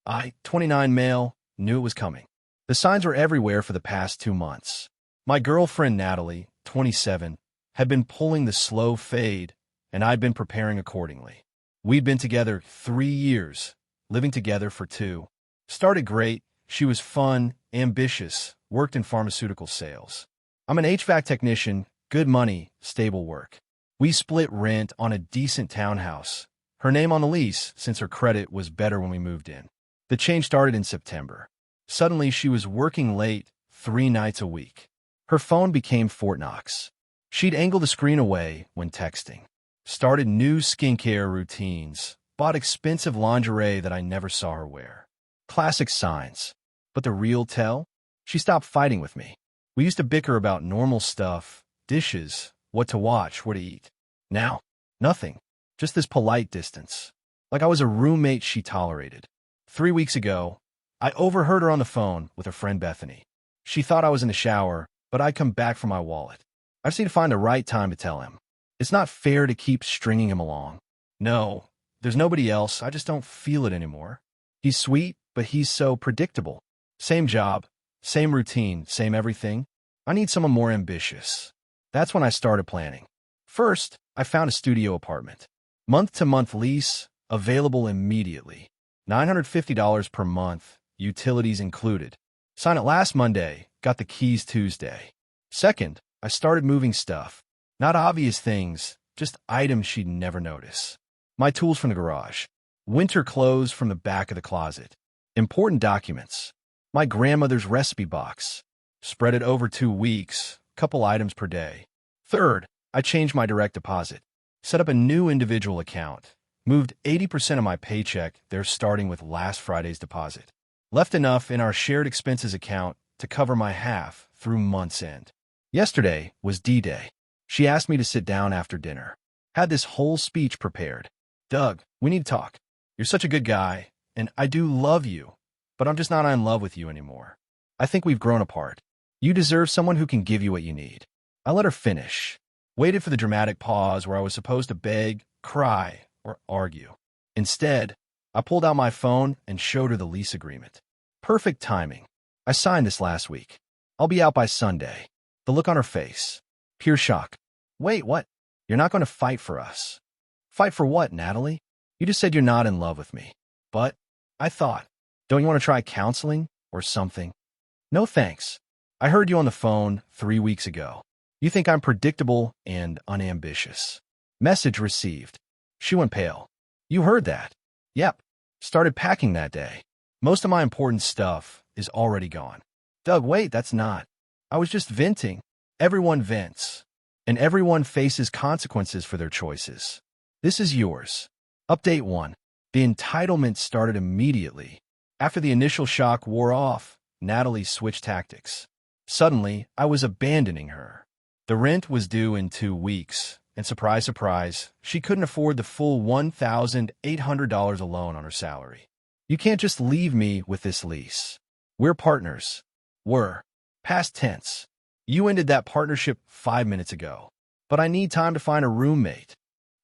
I, 29 male, knew it was coming. The signs were everywhere for the past 2 months. My girlfriend, Natalie, 27, had been pulling the slow fade, and I'd been preparing accordingly. We'd been together 3 years, living together for 2. Started great. She was fun, ambitious, worked in pharmaceutical sales. I'm an HVAC technician, good money, stable work. We split rent on a decent townhouse. Her name on the lease, since her credit was better when we moved in. The change started in September. Suddenly, she was working late, 3 nights a week. Her phone became Fort Knox. She'd angle the screen away when texting. Started new skincare routines. Bought expensive lingerie that I never saw her wear. Classic signs. But the real tell? She stopped fighting with me. We used to bicker about normal stuff, dishes, what to watch, where to eat. Now, nothing. Just this polite distance. Like I was a roommate she tolerated. 3 weeks ago, I overheard her on the phone with her friend Bethany. She thought I was in the shower, but I'd come back for my wallet. I just need to find the right time to tell him. It's not fair to keep stringing him along. No, there's nobody else. I just don't feel it anymore. He's sweet, but he's so predictable. Same job, same routine, same everything. I need someone more ambitious. That's when I started planning. First, I found a studio apartment. Month-to-month lease, available immediately. $950 per month, utilities included. Signed it last Monday, got the keys Tuesday. Second, I started moving stuff. Not obvious things, just items she'd never notice. My tools from the garage. Winter clothes from the back of the closet. Important documents. My grandmother's recipe box. Spread it over 2 weeks, couple items per day. Third, I changed my direct deposit. Set up a new individual account. Moved 80% of my paycheck there starting with last Friday's deposit. Left enough in our shared expenses account to cover my half through month's end. Yesterday was D-Day. She asked me to sit down after dinner. Had this whole speech prepared. Doug, we need to talk. You're such a good guy, and I do love you, but I'm just not in love with you anymore. I think we've grown apart. You deserve someone who can give you what you need. I let her finish. Waited for the dramatic pause where I was supposed to beg, cry, or argue. Instead, I pulled out my phone and showed her the lease agreement. Perfect timing. I signed this last week. I'll be out by Sunday. The look on her face. Pure shock. Wait, what? You're not going to fight for us. Fight for what, Natalie? You just said you're not in love with me. But, I thought, don't you want to try counseling or something? No thanks. I heard you on the phone 3 weeks ago. You think I'm predictable and unambitious. Message received. She went pale. You heard that? Yep. Started packing that day. Most of my important stuff is already gone. Doug, wait, that's not. I was just venting. Everyone vents. And everyone faces consequences for their choices. This is yours. Update 1. The entitlement started immediately. After the initial shock wore off, Natalie switched tactics. Suddenly, I was abandoning her. The rent was due in 2 weeks, and surprise, surprise, she couldn't afford the full $1,800 alone on her salary. You can't just leave me with this lease. We're partners. Were. Past tense. You ended that partnership 5 minutes ago. But I need time to find a roommate.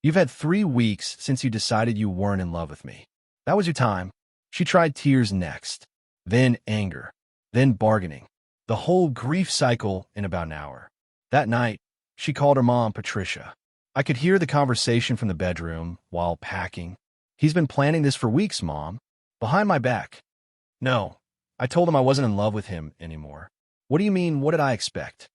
You've had 3 weeks since you decided you weren't in love with me. That was your time. She tried tears next, then anger, then bargaining. The whole grief cycle in about an hour. That night, she called her mom, Patricia. I could hear the conversation from the bedroom while packing. He's been planning this for weeks, Mom. Behind my back. No, I told him I wasn't in love with him anymore. What do you mean, what did I expect?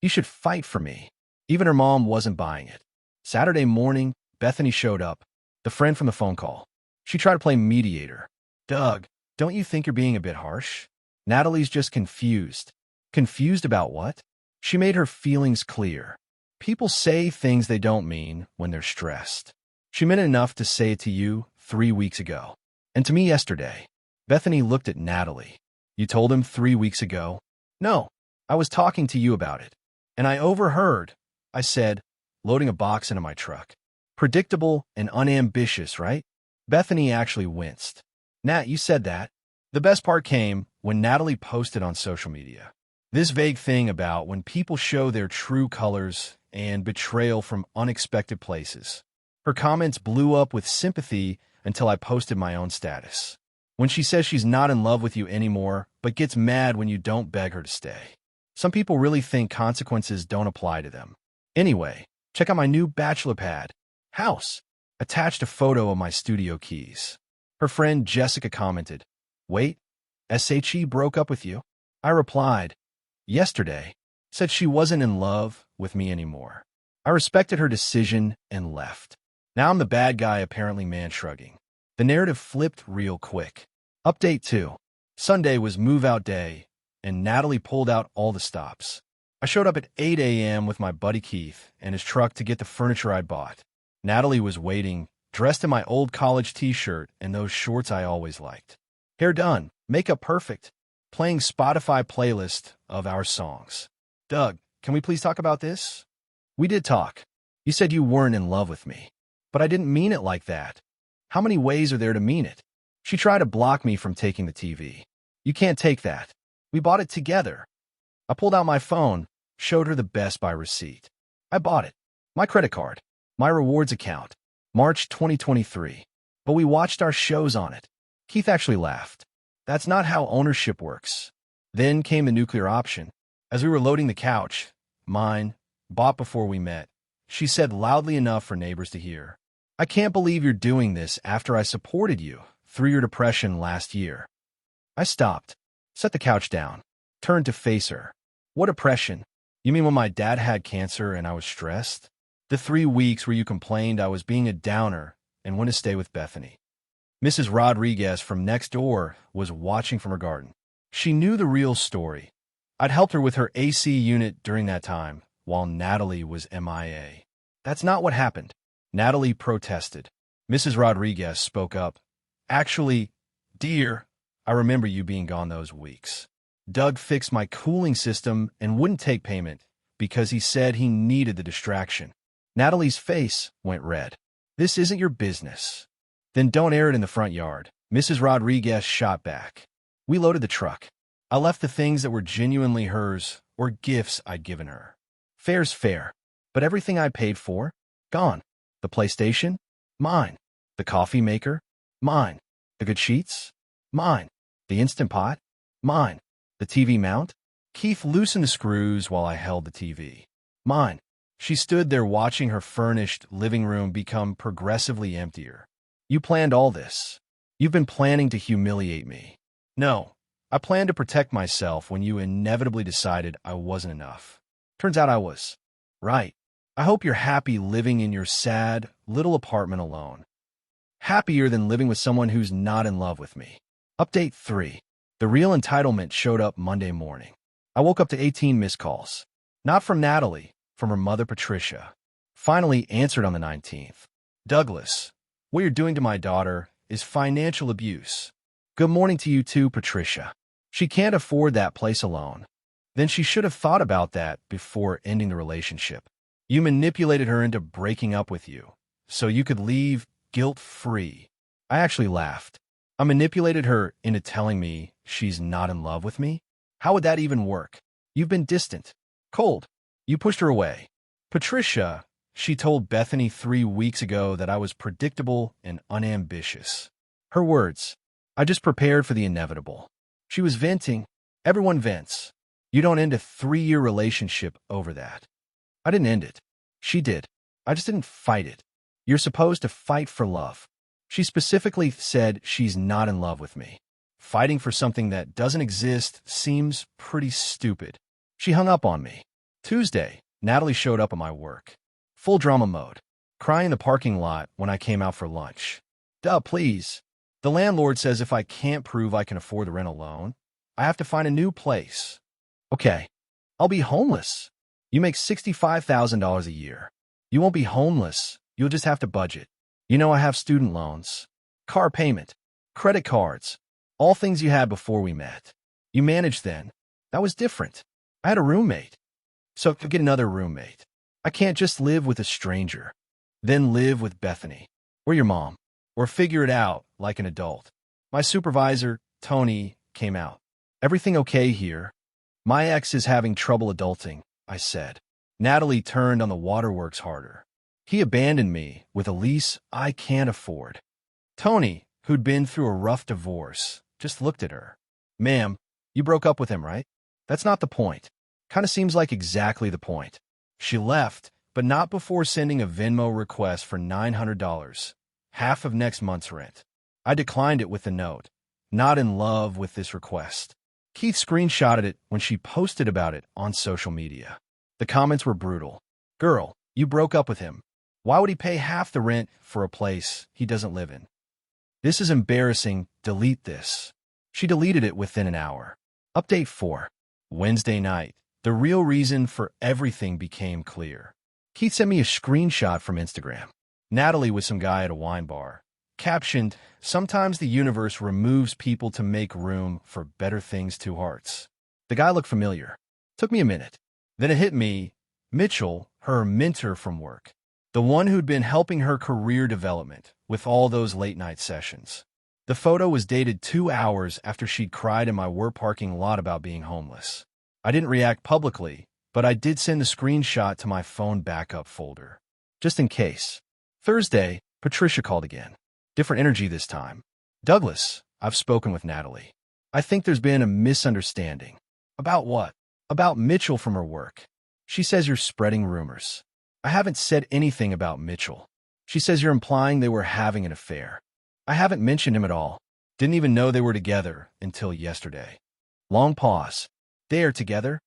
You should fight for me. Even her mom wasn't buying it. Saturday morning, Bethany showed up, the friend from the phone call. She tried to play mediator. Doug, don't you think you're being a bit harsh? Natalie's just confused. Confused about what? She made her feelings clear. People say things they don't mean when they're stressed. She meant enough to say it to you 3 weeks ago. And to me yesterday. Bethany looked at Natalie. You told him 3 weeks ago? No, I was talking to you about it. And I overheard. I said, loading a box into my truck. Predictable and unambitious, right? Bethany actually winced. Nat, you said that. The best part came when Natalie posted on social media. This vague thing about when people show their true colors and betrayal from unexpected places. Her comments blew up with sympathy until I posted my own status. When she says she's not in love with you anymore, but gets mad when you don't beg her to stay. Some people really think consequences don't apply to them. Anyway, check out my new bachelor pad. House. Attached a photo of my studio keys. Her friend Jessica commented, "Wait, SHE broke up with you?" I replied, "Yesterday." Said she wasn't in love with me anymore. I respected her decision and left. Now I'm the bad guy, apparently man shrugging. The narrative flipped real quick. Update 2. Sunday was move-out day, and Natalie pulled out all the stops. I showed up at 8 a.m. with my buddy Keith and his truck to get the furniture I'd bought. Natalie was waiting, dressed in my old college t-shirt and those shorts I always liked. Hair done, makeup perfect, playing Spotify playlist of our songs. "Doug, can we please talk about this?" We did talk. You said you weren't in love with me. But I didn't mean it like that. How many ways are there to mean it? She tried to block me from taking the TV. You can't take that. We bought it together. I pulled out my phone, showed her the Best Buy receipt. I bought it. My credit card. My rewards account. March 2023. But we watched our shows on it. Keith actually laughed. That's not how ownership works. Then came the nuclear option. As we were loading the couch, mine, bought before we met, she said loudly enough for neighbors to hear, "I can't believe you're doing this after I supported you through your depression last year." I stopped, set the couch down, turned to face her. "What depression? You mean when my dad had cancer and I was stressed? The 3 weeks where you complained I was being a downer and went to stay with Bethany." Mrs. Rodriguez from next door was watching from her garden. She knew the real story. I'd helped her with her AC unit during that time, while Natalie was MIA. "That's not what happened." Natalie protested. Mrs. Rodriguez spoke up. "Actually, dear, I remember you being gone those weeks. Doug fixed my cooling system and wouldn't take payment because he said he needed the distraction." Natalie's face went red. "This isn't your business." "Then don't air it in the front yard," Mrs. Rodriguez shot back. We loaded the truck. I left the things that were genuinely hers or gifts I'd given her. Fair's fair. But everything I paid for? Gone. The PlayStation? Mine. The coffee maker? Mine. The good sheets? Mine. The Instant Pot? Mine. The TV mount? Keith loosened the screws while I held the TV. Mine. She stood there watching her furnished living room become progressively emptier. "You planned all this. You've been planning to humiliate me." "No. I planned to protect myself when you inevitably decided I wasn't enough. Turns out I was. Right. I hope you're happy living in your sad, little apartment alone. Happier than living with someone who's not in love with me." Update 3. The real entitlement showed up Monday morning. I woke up to 18 missed calls. Not from Natalie, from her mother Patricia. Finally answered on the 19th. "Douglas, what you're doing to my daughter is financial abuse. Good morning to you too, Patricia. She can't afford that place alone." Then she should have thought about that before ending the relationship. You manipulated her into breaking up with you, so you could leave guilt-free. I actually laughed. I manipulated her into telling me she's not in love with me? How would that even work? You've been distant, cold. You pushed her away. Patricia, she told Bethany 3 weeks ago that I was predictable and unambitious. Her words, "I just prepared for the inevitable." She was venting. Everyone vents. You don't end a 3-year relationship over that. I didn't end it. She did. I just didn't fight it. You're supposed to fight for love. She specifically said she's not in love with me. Fighting for something that doesn't exist seems pretty stupid. She hung up on me. Tuesday, Natalie showed up at my work. Full drama mode. Crying in the parking lot when I came out for lunch. "Duh, please. The landlord says if I can't prove I can afford the rent alone, I have to find a new place." "Okay, I'll be homeless." "You make $65,000 a year. You won't be homeless. You'll just have to budget. You know I have student loans, car payment, credit cards, all things you had before we met. You managed then. That was different. I had a roommate. So get another roommate. I can't just live with a stranger, then live with Bethany, or your mom, or figure it out like an adult." My supervisor, Tony, came out. "Everything okay here?" "My ex is having trouble adulting," I said. Natalie turned on the waterworks harder. "He abandoned me with a lease I can't afford." Tony, who'd been through a rough divorce, just looked at her. Ma'am, you broke up with him, right? That's not the point. Kinda seems like exactly the point. She left, but not before sending a Venmo request for $900, half of next month's rent. I declined it with a note, not in love with this request. Keith screenshotted it when she posted about it on social media. The comments were brutal. Girl, you broke up with him. Why would he pay half the rent for a place he doesn't live in? This is embarrassing. Delete this. She deleted it within an hour. Update 4. Wednesday night. The real reason for everything became clear. Keith sent me a screenshot from Instagram. Natalie with some guy at a wine bar. Captioned, "Sometimes the universe removes people to make room for better things. 2 hearts." The guy looked familiar. Took me a minute. Then it hit me. Mitchell, her mentor from work. The one who'd been helping her career development with all those late-night sessions. The photo was dated 2 hours after she'd cried in my work parking lot about being homeless. I didn't react publicly, but I did send the screenshot to my phone backup folder. Just in case. Thursday, Patricia called again. Different energy this time. Douglas, I've spoken with Natalie. I think there's been a misunderstanding. About what? About Mitchell from her work. She says you're spreading rumors. I haven't said anything about Mitchell. She says you're implying they were having an affair. I haven't mentioned him at all. Didn't even know they were together until yesterday. Long pause. They are together?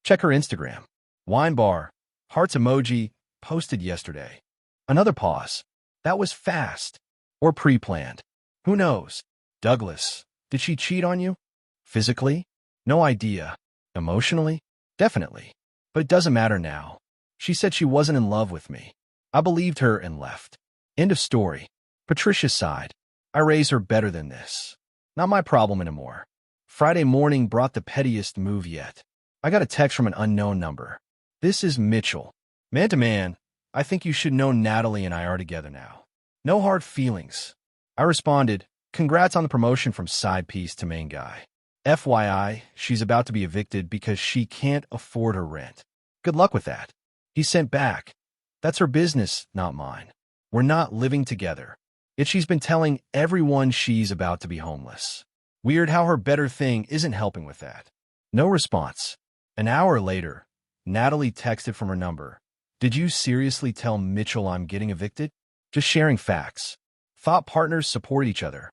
Check her Instagram. Wine bar. Hearts emoji. Posted yesterday. Another pause. That was fast. Or pre-planned. Who knows? Douglas, did she cheat on you? Physically? No idea. Emotionally? Definitely. But it doesn't matter now. She said she wasn't in love with me. I believed her and left. End of story. Patricia sighed. I raised her better than this. Not my problem anymore. Friday morning brought the pettiest move yet. I got a text from an unknown number. This is Mitchell. Man to man, I think you should know Natalie and I are together now. No hard feelings. I responded, congrats on the promotion from side piece to main guy. FYI, she's about to be evicted because she can't afford her rent. Good luck with that. He sent back. That's her business, not mine. We're not living together. Yet she's been telling everyone she's about to be homeless. Weird how her better thing isn't helping with that. No response. An hour later, Natalie texted from her number. Did you seriously tell Mitchell I'm getting evicted? Just sharing facts. Thought partners support each other.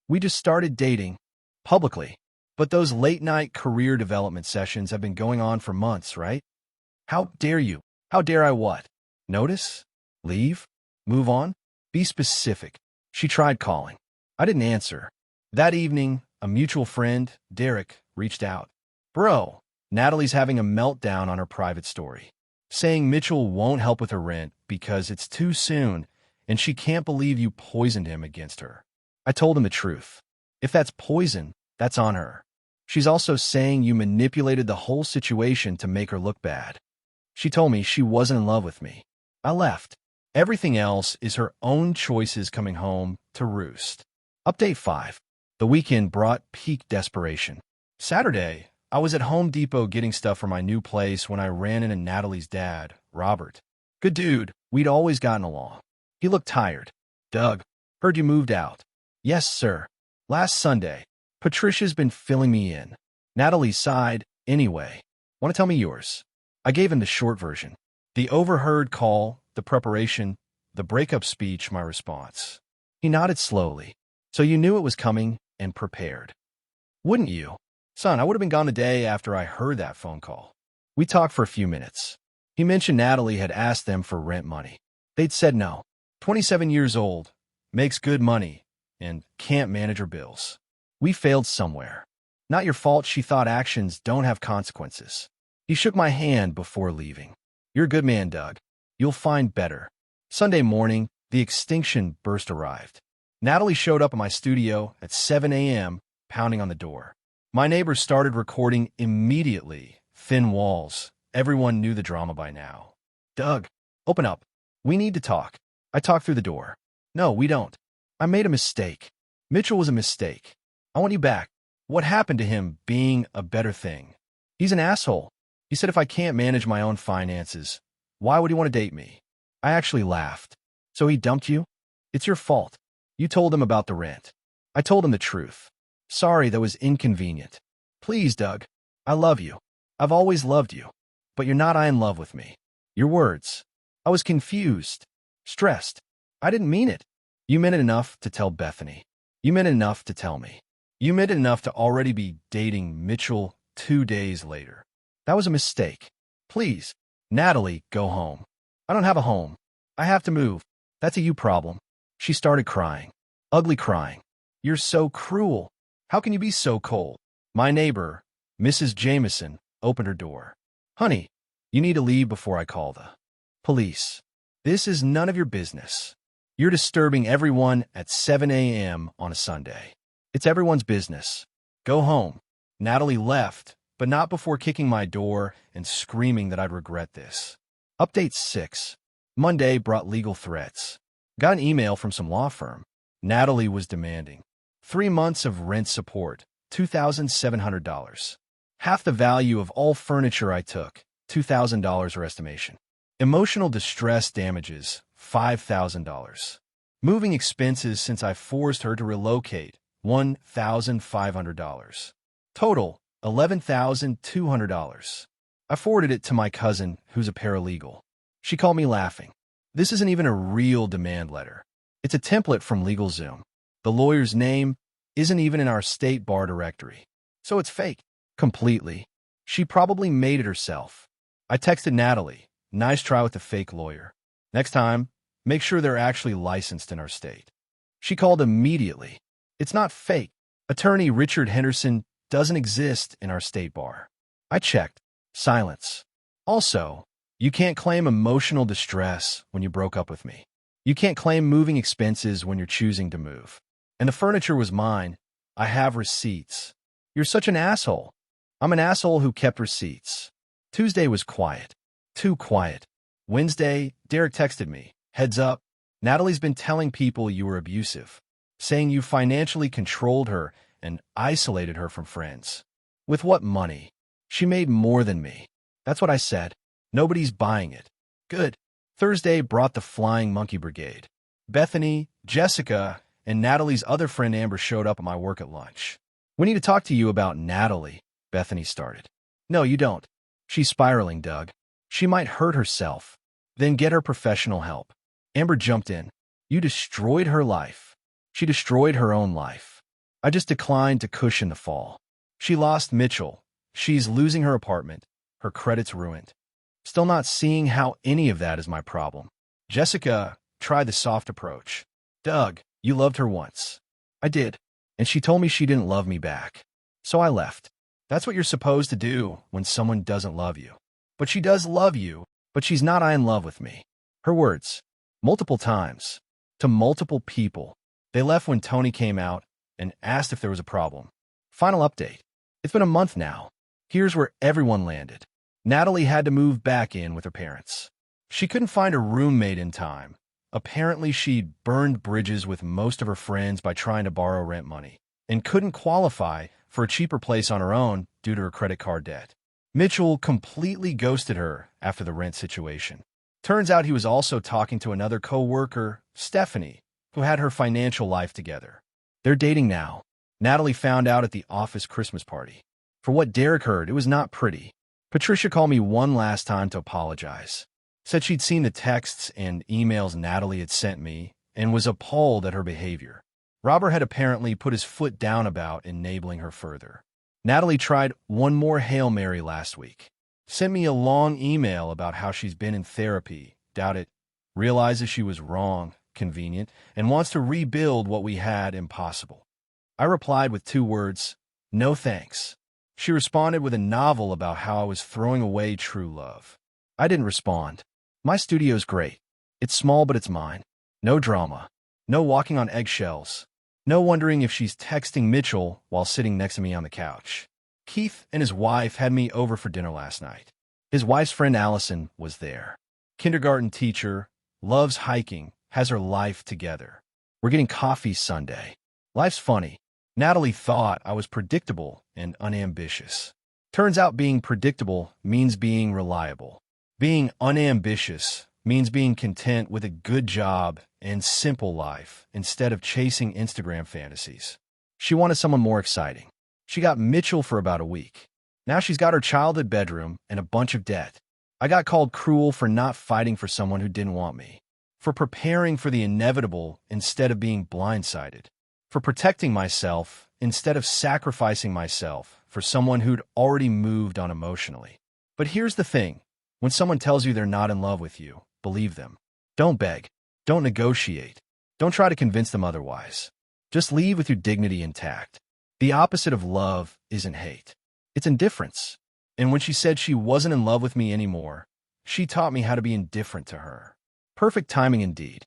We just started dating. Publicly. But those late-night career development sessions have been going on for months, right? How dare you? How dare I what? Notice? Leave? Move on? Be specific. She tried calling. I didn't answer. That evening, a mutual friend, Derek, reached out. Bro, Natalie's having a meltdown on her private story, saying Mitchell won't help with her rent because it's too soon and she can't believe you poisoned him against her. I told him the truth. If that's poison, that's on her. She's also saying you manipulated the whole situation to make her look bad. She told me she wasn't in love with me. I left. Everything else is her own choices coming home to roost. Update 5. The weekend brought peak desperation. Saturday, I was at Home Depot getting stuff for my new place when I ran into Natalie's dad, Robert. Good dude, we'd always gotten along. He looked tired. Doug, heard you moved out. Yes, sir. Last Sunday. Patricia's been filling me in. Natalie sighed, anyway. Want to tell me yours? I gave him the short version. The overheard call, the preparation, the breakup speech, my response. He nodded slowly. So you knew it was coming and prepared. Wouldn't you? Son, I would have been gone the day after I heard that phone call. We talked for a few minutes. He mentioned Natalie had asked them for rent money. They'd said no. 27 years old, makes good money, and can't manage her bills. We failed somewhere. Not your fault she thought actions don't have consequences. He shook my hand before leaving. You're a good man, Doug. You'll find better. Sunday morning, the extinction burst arrived. Natalie showed up at my studio at 7 a.m., pounding on the door. My neighbors started recording immediately. Thin walls. Everyone knew the drama by now. Doug, open up. We need to talk. I talked through the door. No, we don't. I made a mistake. Mitchell was a mistake. I want you back. What happened to him being a better thing? He's an asshole. He said if I can't manage my own finances, why would he want to date me? I actually laughed. So he dumped you? It's your fault. You told him about the rent. I told him the truth. Sorry, that was inconvenient. Please, Doug. I love you. I've always loved you. But you're not in love with me. Your words. I was confused. Stressed. I didn't mean it. You meant it enough to tell Bethany. You meant it enough to tell me. You meant it enough to already be dating Mitchell 2 days later. That was a mistake. Please, Natalie, go home. I don't have a home. I have to move. That's a you problem. She started crying. Ugly crying. You're so cruel. How can you be so cold? My neighbor, Mrs. Jameson, opened her door. Honey, you need to leave before I call the police. This is none of your business. You're disturbing everyone at 7 a.m. on a Sunday. It's everyone's business. Go home. Natalie left, but not before kicking my door and screaming that I'd regret this. Update 6. Monday brought legal threats. Got an email from some law firm. Natalie was demanding 3 months of rent support, $2,700. Half the value of all furniture I took, $2,000 or estimation. Emotional distress damages, $5,000. Moving expenses since I forced her to relocate, $1,500. Total, $11,200. I forwarded it to my cousin, who's a paralegal. She called me laughing. This isn't even a real demand letter. It's a template from LegalZoom. The lawyer's name isn't even in our state bar directory. So it's fake. Completely. She probably made it herself. I texted Natalie. Nice try with the fake lawyer. Next time, make sure they're actually licensed in our state. She called immediately. It's not fake. Attorney Richard Henderson doesn't exist in our state bar. I checked. Silence. Also, you can't claim emotional distress when you broke up with me. You can't claim moving expenses when you're choosing to move. And the furniture was mine. I have receipts. You're such an asshole. I'm an asshole who kept receipts. Tuesday was quiet. Too quiet. Wednesday, Derek texted me. Heads up. Natalie's been telling people you were abusive, saying you financially controlled her and isolated her from friends. With what money? She made more than me. That's what I said. Nobody's buying it. Good. Thursday brought the Flying Monkey Brigade. Bethany, Jessica, and Natalie's other friend Amber showed up at my work at lunch. We need to talk to you about Natalie, Bethany started. No, you don't. She's spiraling, Doug. She might hurt herself. Then get her professional help. Amber jumped in. You destroyed her life. She destroyed her own life. I just declined to cushion the fall. She lost Mitchell. She's losing her apartment. Her credit's ruined. Still not seeing how any of that is my problem. Jessica tried the soft approach. Doug, you loved her once. I did. And she told me she didn't love me back. So I left. That's what you're supposed to do when someone doesn't love you. But she does love you, but she's not in love with me. Her words. Multiple times. To multiple people. They left when Tony came out and asked if there was a problem. Final update. It's been a month now. Here's where everyone landed. Natalie had to move back in with her parents. She couldn't find a roommate in time. Apparently, she'd burned bridges with most of her friends by trying to borrow rent money and couldn't qualify for a cheaper place on her own due to her credit card debt. Mitchell completely ghosted her after the rent situation. Turns out he was also talking to another co-worker, Stephanie, who had her financial life together. They're dating now. Natalie found out at the office Christmas party. For what Derek heard, it was not pretty. Patricia called me one last time to apologize. Said she'd seen the texts and emails Natalie had sent me and was appalled at her behavior. Robert had apparently put his foot down about enabling her further. Natalie tried one more Hail Mary last week. Sent me a long email about how she's been in therapy, doubt it, realizes she was wrong, convenient, and wants to rebuild what we had impossible. I replied with 2 words, no thanks. She responded with a novel about how I was throwing away true love. I didn't respond. My studio's great. It's small, but it's mine. No drama. No walking on eggshells. No wondering if she's texting Mitchell while sitting next to me on the couch. Keith and his wife had me over for dinner last night. His wife's friend Allison was there. Kindergarten teacher, loves hiking, has her life together. We're getting coffee Sunday. Life's funny. Natalie thought I was predictable and unambitious. Turns out being predictable means being reliable. Being unambitious means being content with a good job and simple life instead of chasing Instagram fantasies. She wanted someone more exciting. She got Mitchell for about a week. Now she's got her childhood bedroom and a bunch of debt. I got called cruel for not fighting for someone who didn't want me, for preparing for the inevitable instead of being blindsided, for protecting myself instead of sacrificing myself for someone who'd already moved on emotionally. But here's the thing. When someone tells you they're not in love with you, believe them. Don't beg. Don't negotiate. Don't try to convince them otherwise. Just leave with your dignity intact. The opposite of love isn't hate. It's indifference. And when she said she wasn't in love with me anymore, she taught me how to be indifferent to her. Perfect timing indeed.